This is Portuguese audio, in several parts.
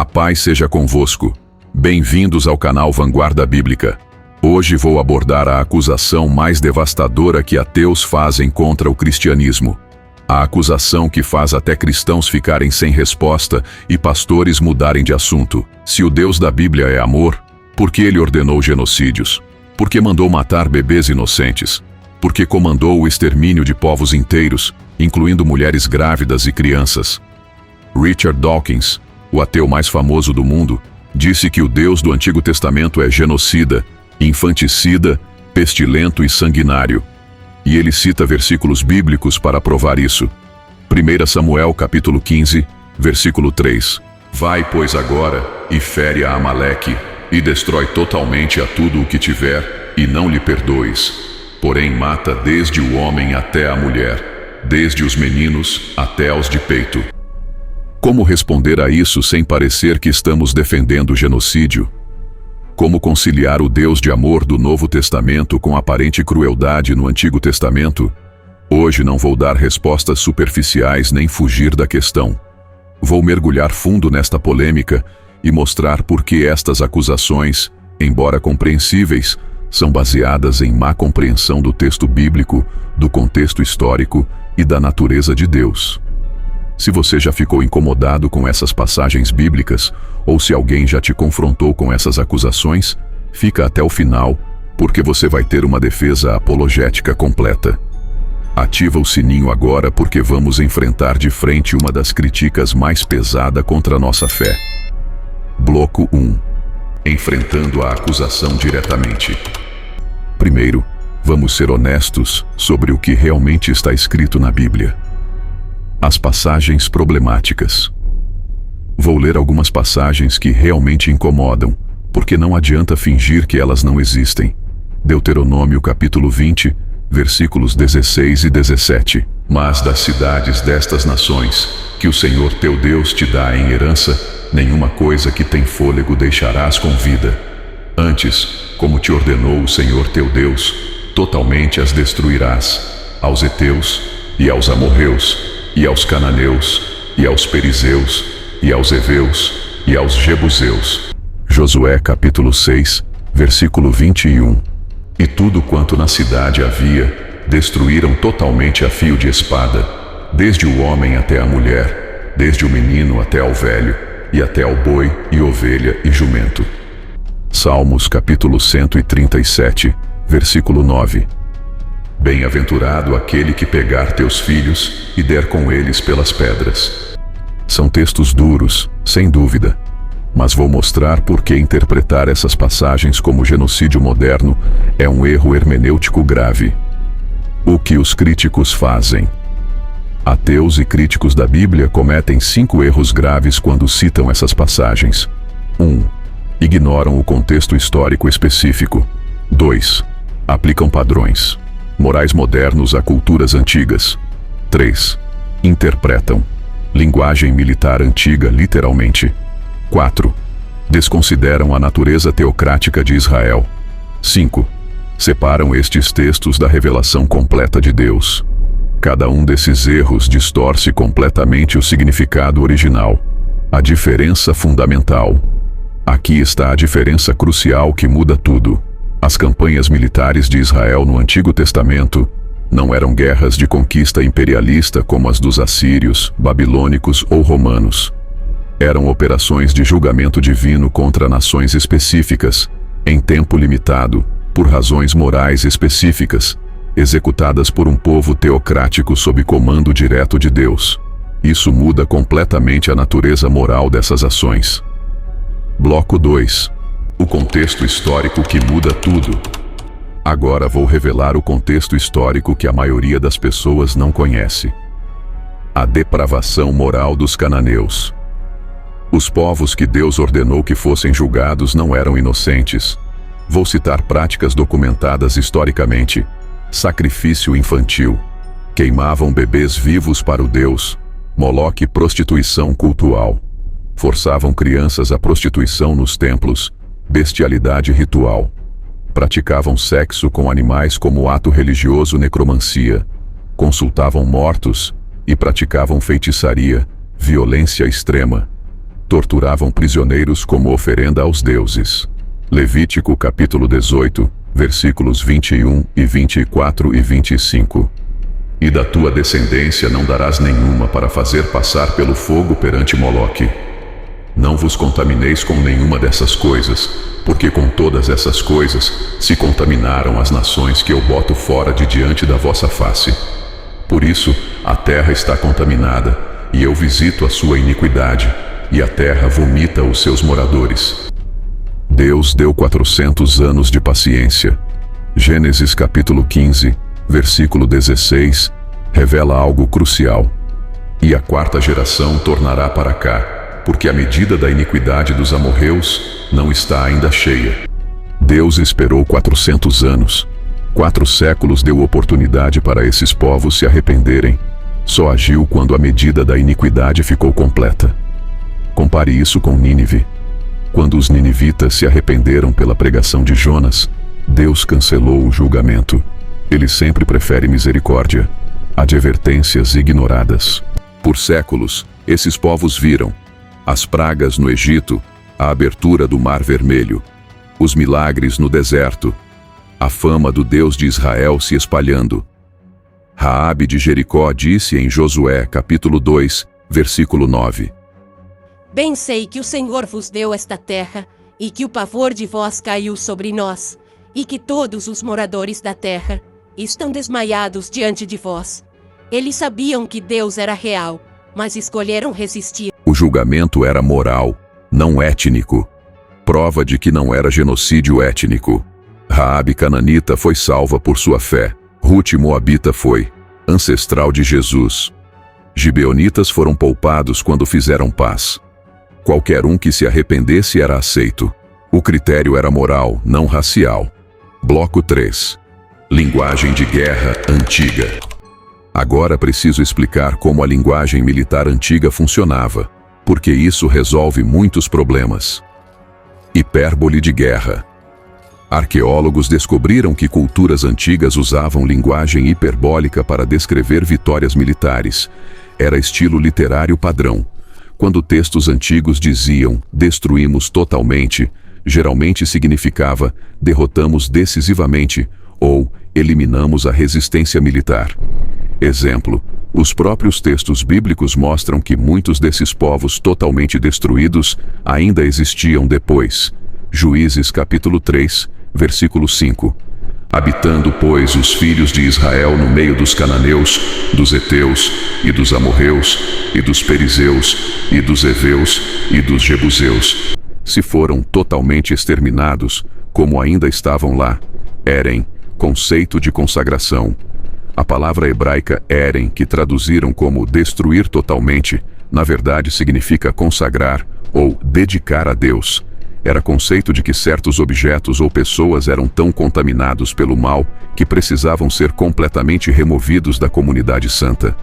A paz seja convosco. Bem-vindos ao canal Vanguarda Bíblica. Hoje vou abordar a acusação mais devastadora que ateus fazem contra o cristianismo. A acusação que faz até cristãos ficarem sem resposta e pastores mudarem de assunto. Se o Deus da Bíblia é amor, por que ele ordenou genocídios? Por que mandou matar bebês inocentes? Por que comandou o extermínio de povos inteiros, incluindo mulheres grávidas e crianças? Richard Dawkins, o ateu mais famoso do mundo, disse que o Deus do Antigo Testamento é genocida, infanticida, pestilento e sanguinário. E ele cita versículos bíblicos para provar isso. 1 Samuel capítulo 15, versículo 3. Vai, pois, agora, e fere a Amaleque, e destrói totalmente a tudo o que tiver, e não lhe perdoes. Porém mata desde o homem até a mulher, desde os meninos até aos de peito. Como responder a isso sem parecer que estamos defendendo o genocídio? Como conciliar o Deus de amor do Novo Testamento com aparente crueldade no Antigo Testamento? Hoje não vou dar respostas superficiais nem fugir da questão. Vou mergulhar fundo nesta polêmica e mostrar por que estas acusações, embora compreensíveis, são baseadas em má compreensão do texto bíblico, do contexto histórico e da natureza de Deus. Se você já ficou incomodado com essas passagens bíblicas, ou se alguém já te confrontou com essas acusações, fica até o final, porque você vai ter uma defesa apologética completa. Ativa o sininho agora porque vamos enfrentar de frente uma das críticas mais pesadas contra a nossa fé. Bloco 1. Enfrentando a acusação diretamente. Primeiro, vamos ser honestos sobre o que realmente está escrito na Bíblia. As passagens problemáticas. Vou ler algumas passagens que realmente incomodam, porque não adianta fingir que elas não existem. Deuteronômio capítulo 20, versículos 16 e 17. Mas das cidades destas nações, que o Senhor teu Deus te dá em herança, nenhuma coisa que tem fôlego deixarás com vida. Antes, como te ordenou o Senhor teu Deus, totalmente as destruirás, aos heteus, e aos amorreus, e aos cananeus, e aos perizeus, e aos heveus, e aos jebuseus. Josué capítulo 6, versículo 21. E tudo quanto na cidade havia, destruíram totalmente a fio de espada, desde o homem até a mulher, desde o menino até ao velho, e até ao boi, e ovelha, e jumento. Salmos capítulo 137, versículo 9. Bem-aventurado aquele que pegar teus filhos e der com eles pelas pedras. São textos duros, sem dúvida, mas vou mostrar por que interpretar essas passagens como genocídio moderno é um erro hermenêutico grave. O que os críticos fazem? Ateus e críticos da Bíblia cometem 5 erros graves quando citam essas passagens. 1. Ignoram o contexto histórico específico. 2. Aplicam padrões morais modernos a culturas antigas. 3. Interpretam linguagem militar antiga literalmente. 4. Desconsideram a natureza teocrática de Israel. 5. Separam estes textos da revelação completa de Deus. Cada um desses erros distorce completamente o significado original. A diferença fundamental. Aqui está a diferença crucial que muda tudo. As campanhas militares de Israel no Antigo Testamento não eram guerras de conquista imperialista como as dos assírios, babilônicos ou romanos. Eram operações de julgamento divino contra nações específicas, em tempo limitado, por razões morais específicas, executadas por um povo teocrático sob comando direto de Deus. Isso muda completamente a natureza moral dessas ações. Bloco 2. O contexto histórico que muda tudo. Agora vou revelar o contexto histórico que a maioria das pessoas não conhece. A depravação moral dos cananeus. Os povos que Deus ordenou que fossem julgados não eram inocentes. Vou citar práticas documentadas historicamente. Sacrifício infantil. Queimavam bebês vivos para o Deus. Moloque, prostituição cultual. Forçavam crianças à prostituição nos templos. Bestialidade ritual. Praticavam sexo com animais como ato religioso, necromancia. Consultavam mortos e praticavam feitiçaria, violência extrema. torturavam prisioneiros como oferenda aos deuses. Levítico capítulo 18, versículos 21 e 24 e 25. E da tua descendência não darás nenhuma para fazer passar pelo fogo perante Moloque. Não vos contamineis com nenhuma dessas coisas, porque com todas essas coisas se contaminaram as nações que eu boto fora de diante da vossa face. Por isso, a terra está contaminada, e eu visito a sua iniquidade, e a terra vomita os seus moradores. Deus deu 400 anos de paciência. Gênesis capítulo 15, versículo 16, revela algo crucial. E a quarta geração tornará para cá, porque a medida da iniquidade dos amorreus não está ainda cheia. Deus esperou 400 anos. 4 séculos deu oportunidade para esses povos se arrependerem. Só agiu quando a medida da iniquidade ficou completa. Compare isso com Nínive. Quando os ninivitas se arrependeram pela pregação de Jonas, Deus cancelou o julgamento. Ele sempre prefere misericórdia. Advertências ignoradas. Por séculos, esses povos viram as pragas no Egito, a abertura do Mar Vermelho, os milagres no deserto, a fama do Deus de Israel se espalhando. Raabe de Jericó disse em Josué capítulo 2, versículo 9: Bem sei que o Senhor vos deu esta terra, e que o pavor de vós caiu sobre nós, e que todos os moradores da terra estão desmaiados diante de vós. Eles sabiam que Deus era real, mas escolheram resistir. O julgamento era moral, não étnico. Prova de que não era genocídio étnico. Raabe cananita foi salva por sua fé. Rute moabita foi ancestral de Jesus. Gibeonitas foram poupados quando fizeram paz. Qualquer um que se arrependesse era aceito. O critério era moral, não racial. Bloco 3. Linguagem de guerra antiga. Agora preciso explicar como a linguagem militar antiga funcionava, porque isso resolve muitos problemas. Hipérbole de guerra. Arqueólogos descobriram que culturas antigas usavam linguagem hiperbólica para descrever vitórias militares. Era estilo literário padrão. Quando textos antigos diziam "destruímos totalmente", geralmente significava "derrotamos decisivamente" ou "eliminamos a resistência militar". Exemplo: os próprios textos bíblicos mostram que muitos desses povos totalmente destruídos ainda existiam depois. Juízes capítulo 3, versículo 5. Habitando, pois, os filhos de Israel no meio dos cananeus, dos heteus, e dos amorreus, e dos perizeus, e dos heveus, e dos jebuseus. Se foram totalmente exterminados, como ainda estavam lá. Eren, conceito de consagração. A palavra hebraica eren, que traduziram como destruir totalmente, na verdade significa consagrar ou dedicar a Deus. Era conceito de que certos objetos ou pessoas eram tão contaminados pelo mal que precisavam ser completamente removidos da comunidade santa.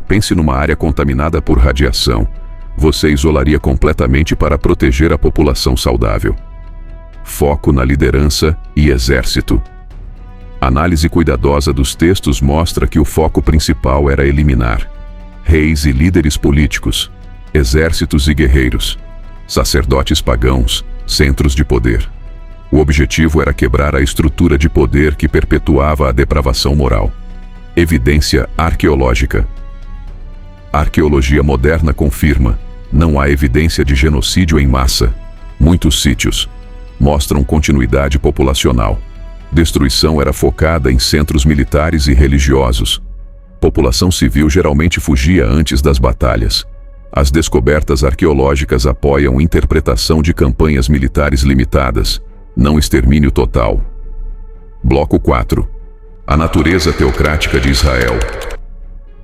Pense numa área contaminada por radiação. Você isolaria completamente para proteger a população saudável. Foco na liderança e exército. Análise cuidadosa dos textos mostra que o foco principal era eliminar reis e líderes políticos, exércitos e guerreiros, sacerdotes pagãos, centros de poder. O objetivo era quebrar a estrutura de poder que perpetuava a depravação moral. Evidência arqueológica. A arqueologia moderna confirma: não há evidência de genocídio em massa. Muitos sítios mostram continuidade populacional. Destruição era focada em centros militares e religiosos. População civil geralmente fugia antes das batalhas. As descobertas arqueológicas apoiam interpretação de campanhas militares limitadas, não extermínio total. Bloco 4. A natureza teocrática de Israel.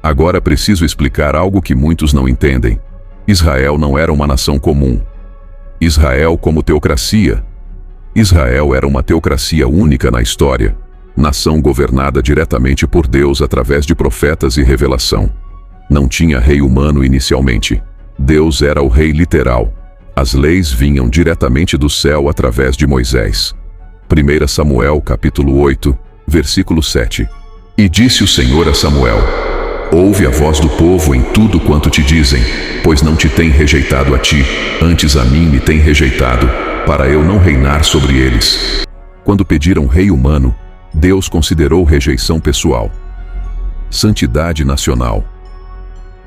Agora preciso explicar algo que muitos não entendem. Israel não era uma nação comum. Israel como teocracia. Israel era uma teocracia única na história. Nação governada diretamente por Deus através de profetas e revelação. Não tinha rei humano inicialmente. Deus era o rei literal. As leis vinham diretamente do céu através de Moisés. 1 Samuel capítulo 8, versículo 7. E disse o Senhor a Samuel: Ouve a voz do povo em tudo quanto te dizem, pois não te tem rejeitado a ti, antes a mim me tem rejeitado, para eu não reinar sobre eles. Quando pediram rei humano, Deus considerou rejeição pessoal. Santidade nacional.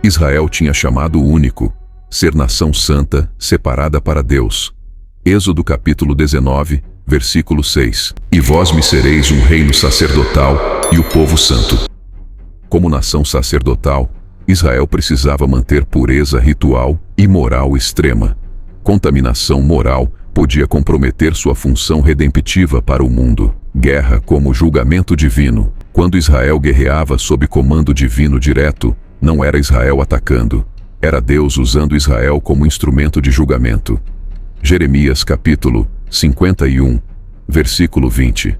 Israel tinha chamado único, ser nação santa, separada para Deus. Êxodo capítulo 19, versículo 6. E vós me sereis um reino sacerdotal e o povo santo. Como nação sacerdotal, Israel precisava manter pureza ritual e moral extrema. Contaminação moral podia comprometer sua função redemptiva para o mundo. Guerra como julgamento divino. Quando Israel guerreava sob comando divino direto, não era Israel atacando. Era Deus usando Israel como instrumento de julgamento. Jeremias capítulo 51, versículo 20.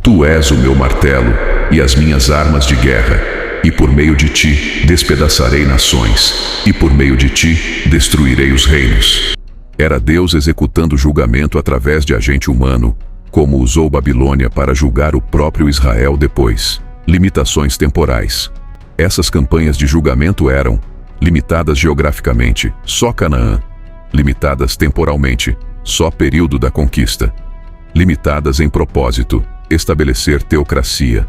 Tu és o meu martelo e as minhas armas de guerra. E por meio de ti despedaçarei nações, e por meio de ti destruirei os reinos. Era Deus executando julgamento através de agente humano, como usou Babilônia para julgar o próprio Israel depois. Limitações temporais. Essas campanhas de julgamento eram limitadas geograficamente, só Canaã; limitadas temporalmente, só período da conquista; limitadas em propósito, estabelecer teocracia.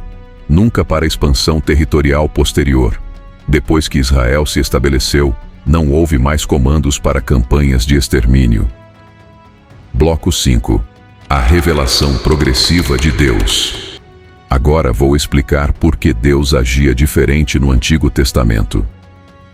Nunca para expansão territorial posterior. Depois que Israel se estabeleceu, não houve mais comandos para campanhas de extermínio. Bloco 5. A revelação progressiva de Deus. Agora vou explicar por que Deus agia diferente no Antigo Testamento.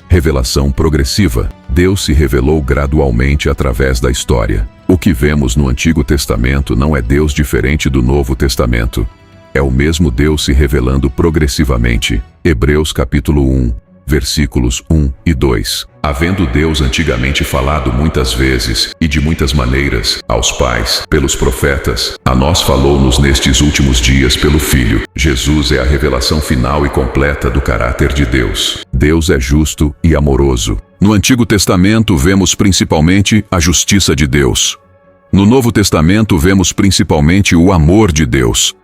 Revelação progressiva. Deus se revelou gradualmente através da história. O que vemos no Antigo Testamento não é Deus diferente do Novo Testamento. É o mesmo Deus se revelando progressivamente. Hebreus capítulo 1, versículos 1 e 2. Havendo Deus antigamente falado muitas vezes, e de muitas maneiras, aos pais, pelos profetas, a nós falou-nos nestes últimos dias pelo Filho. Jesus é a revelação final e completa do caráter de Deus. Deus é justo e amoroso. No Antigo Testamento vemos principalmente a justiça de Deus. No Novo Testamento vemos principalmente o amor de Deus.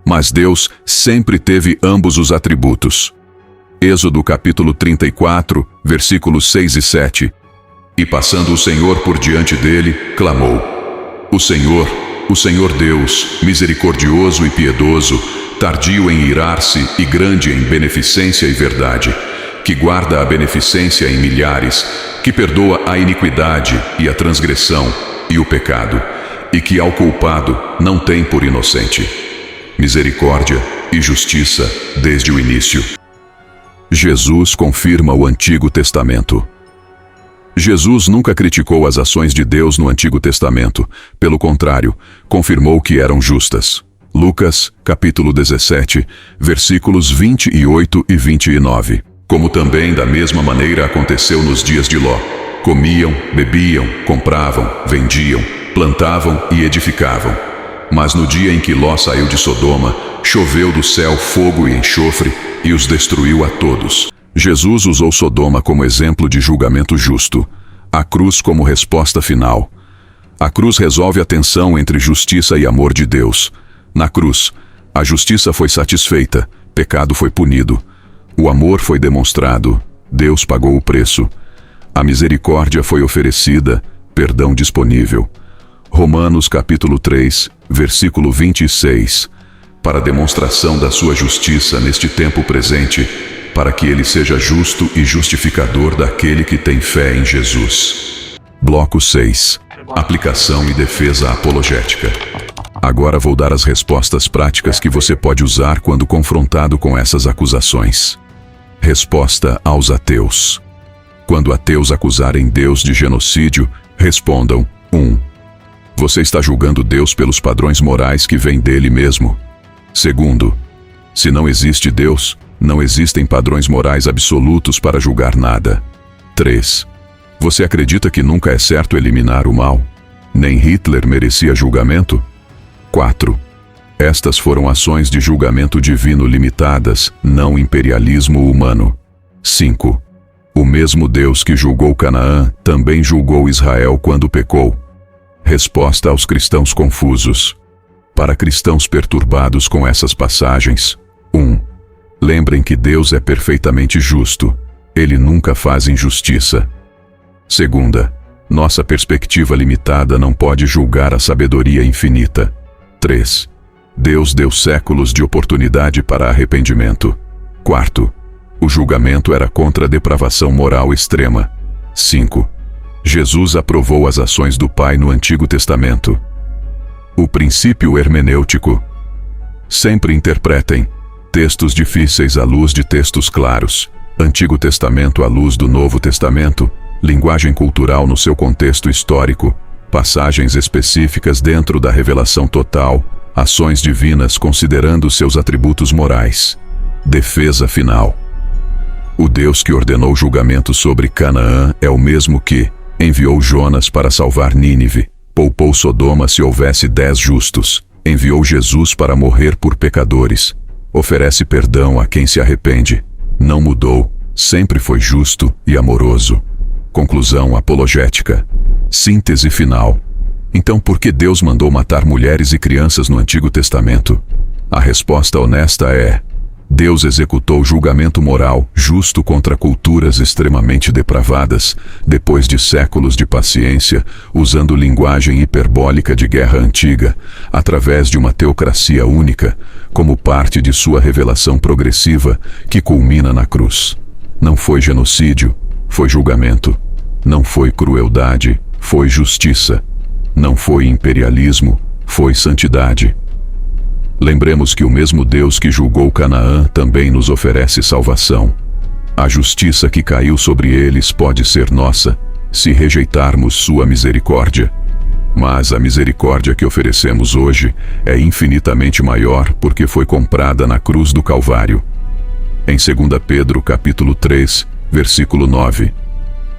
Mas Deus sempre teve ambos os atributos. Êxodo capítulo 34, versículos 6 e 7. E passando o Senhor por diante dele, clamou: o Senhor Deus, misericordioso e piedoso, tardio em irar-se e grande em beneficência e verdade, que guarda a beneficência em milhares, que perdoa a iniquidade e a transgressão e o pecado, e que ao culpado não tem por inocente. Misericórdia e justiça desde o início. Jesus confirma o Antigo Testamento. Jesus nunca criticou as ações de Deus no Antigo Testamento. Pelo contrário, confirmou que eram justas. Lucas, capítulo 17, versículos 28 e 29. Como também da mesma maneira aconteceu nos dias de Ló. Comiam, bebiam, compravam, vendiam, plantavam e edificavam. Mas no dia em que Ló saiu de Sodoma, choveu do céu fogo e enxofre e os destruiu a todos. Jesus usou Sodoma como exemplo de julgamento justo. A cruz como resposta final. A cruz resolve a tensão entre justiça e amor de Deus. Na cruz, a justiça foi satisfeita, pecado foi punido. O amor foi demonstrado, Deus pagou o preço. A misericórdia foi oferecida, perdão disponível. Romanos capítulo 3, versículo 26. Para demonstração da sua justiça neste tempo presente, para que ele seja justo e justificador daquele que tem fé em Jesus. Bloco 6. Aplicação e defesa apologética. Agora vou dar as respostas práticas que você pode usar quando confrontado com essas acusações. Resposta aos ateus. Quando ateus acusarem Deus de genocídio, respondam: 1. Você está julgando Deus pelos padrões morais que vêm dele mesmo. 2. Se não existe Deus, não existem padrões morais absolutos para julgar nada. 3. Você acredita que nunca é certo eliminar o mal? Nem Hitler merecia julgamento? 4. Estas foram ações de julgamento divino limitadas, não imperialismo humano. 5. O mesmo Deus que julgou Canaã também julgou Israel quando pecou. Resposta aos cristãos confusos. Para cristãos perturbados com essas passagens: 1. Lembrem que Deus é perfeitamente justo. Ele nunca faz injustiça. Segunda, nossa perspectiva limitada não pode julgar a sabedoria infinita. 3. Deus deu séculos de oportunidade para arrependimento. Quarto, o julgamento era contra a depravação moral extrema. 5. Jesus aprovou as ações do Pai no Antigo Testamento. O princípio hermenêutico. Sempre interpretem textos difíceis à luz de textos claros, Antigo Testamento à luz do Novo Testamento, linguagem cultural no seu contexto histórico, passagens específicas dentro da revelação total, ações divinas considerando seus atributos morais. Defesa final. O Deus que ordenou julgamento sobre Canaã é o mesmo que enviou Jonas para salvar Nínive, poupou Sodoma se houvesse 10 justos, enviou Jesus para morrer por pecadores, oferece perdão a quem se arrepende, não mudou, sempre foi justo e amoroso. Conclusão apologética. Síntese final. Então por que Deus mandou matar mulheres e crianças no Antigo Testamento? A resposta honesta é: Deus executou julgamento moral justo contra culturas extremamente depravadas, depois de séculos de paciência, usando linguagem hiperbólica de guerra antiga, através de uma teocracia única, como parte de sua revelação progressiva, que culmina na cruz. Não foi genocídio, foi julgamento. Não foi crueldade, foi justiça. Não foi imperialismo, foi santidade. Lembremos que o mesmo Deus que julgou Canaã também nos oferece salvação. A justiça que caiu sobre eles pode ser nossa, se rejeitarmos sua misericórdia. Mas a misericórdia que oferecemos hoje é infinitamente maior porque foi comprada na cruz do Calvário. Em 2 Pedro capítulo 3, versículo 9.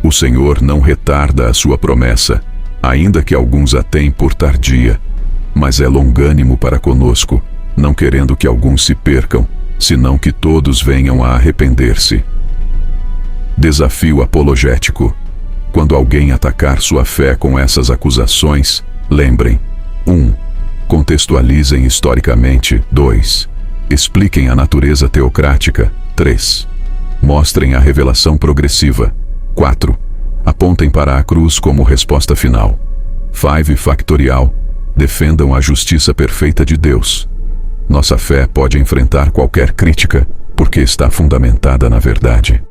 O Senhor não retarda a sua promessa, ainda que alguns a têm por tardia, mas é longânimo para conosco, não querendo que alguns se percam, senão que todos venham a arrepender-se. Desafio apologético. Quando alguém atacar sua fé com essas acusações, lembrem: 1. Contextualizem historicamente. 2. Expliquem a natureza teocrática. 3. Mostrem a revelação progressiva. 4. Apontem para a cruz como resposta final. 5 factorial. Defendam a justiça perfeita de Deus. Nossa fé pode enfrentar qualquer crítica, porque está fundamentada na verdade.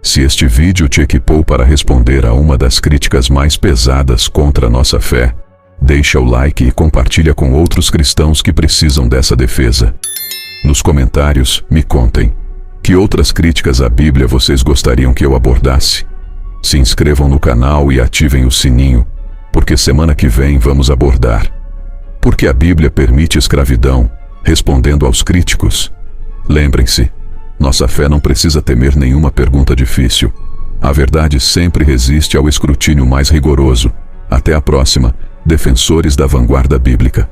Se este vídeo te equipou para responder a uma das críticas mais pesadas contra nossa fé, deixa o like e compartilha com outros cristãos que precisam dessa defesa. Nos comentários, me contem: que outras críticas à Bíblia vocês gostariam que eu abordasse? Se inscrevam no canal e ativem o sininho, porque semana que vem vamos abordar: por que a Bíblia permite escravidão, respondendo aos críticos. Lembrem-se, nossa fé não precisa temer nenhuma pergunta difícil. A verdade sempre resiste ao escrutínio mais rigoroso. Até a próxima, defensores da vanguarda bíblica.